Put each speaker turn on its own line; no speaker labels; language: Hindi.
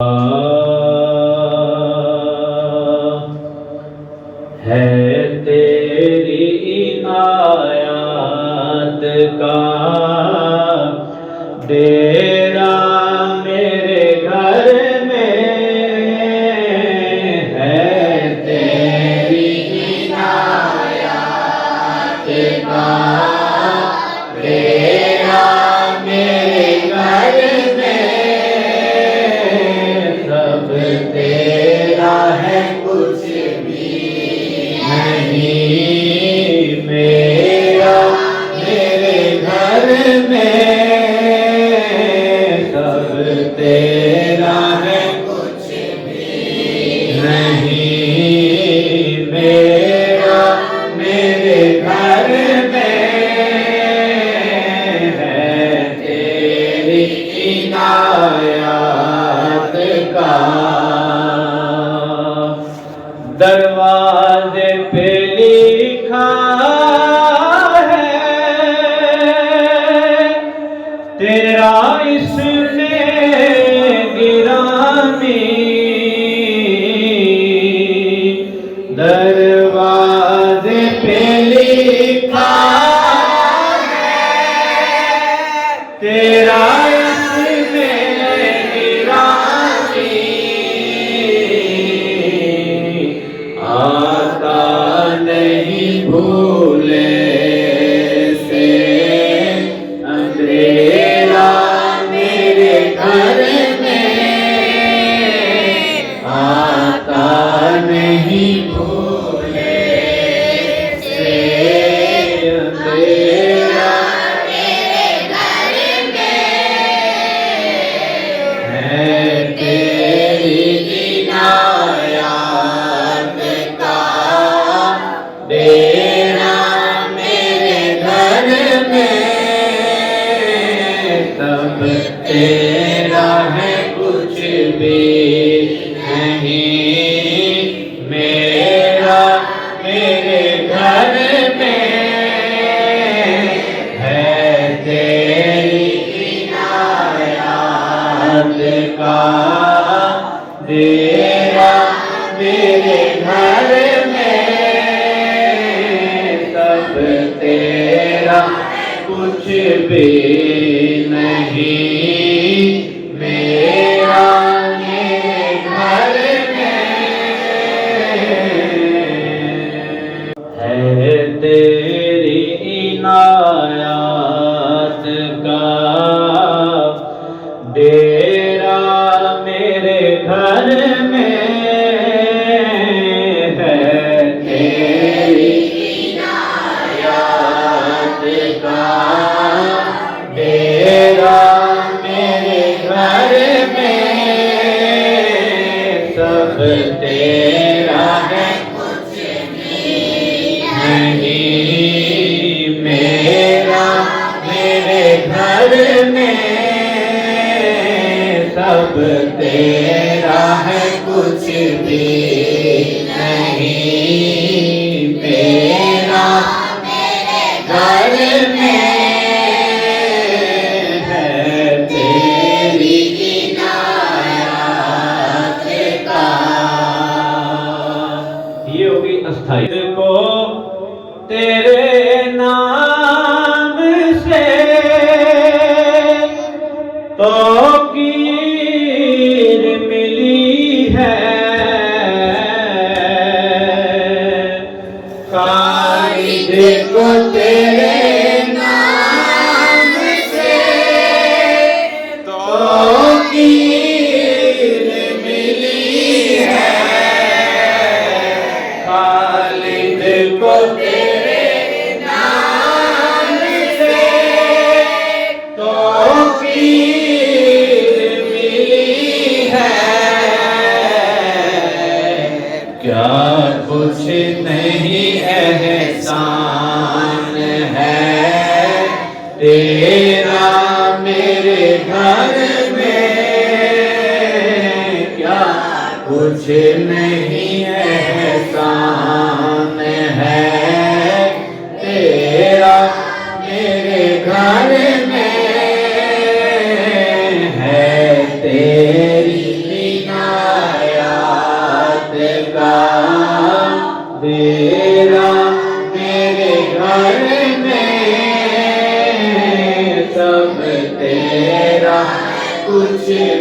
है तेरी इनायत का डेरा मेरे घर में, है तेरी इनायत का डेरा मेरे घर में। सब तेरा है कुछ भी नहीं मेरा मेरे घर में। सब तेरा है कुछ भी नहीं मेरा मेरे घर में। है तेरी इनायत का दरवाजे पे लिखा है तेरा इसमें गिरामी। दरवाजे पे लिखा है तेरा इसमें गिरामी। आता नहीं भूले से अंधेरा मेरे घर में। आता नहीं भूले से अंधेरा मेरे घर में। है तेरी इनायत का डेरा मेरे घर में। सब तेरा है कुछ भी नहीं मेरा मेरे घर में। है तेरी इनायत का डेरा मेरे घर में। सब तेरा कुछ भी नहीं मेरा मेरे घर में। है तेरी इनायत का डेरा मेरे घर में। है तेरी इनायत का डेरा मेरे घर में। सब तेरा है कुछ भी नहीं मेरा मेरे घर में। सब तेरा है कुछ भी नहीं मेरा मेरे घर में। है तेरी इनायत का। ये होगी अस्थाई को तेरे नाम से तो कीर मिली है। खालिद को तेरे नाम से तो कीर मिली है। खालिद को तेरे नाम से तो कीर मिली है। क्या कुछ नहीं एहसान है तेरा मेरे घर में। क्या कुछ नहीं एहसान है तेरा मेरे घर में। है तेरी कुछ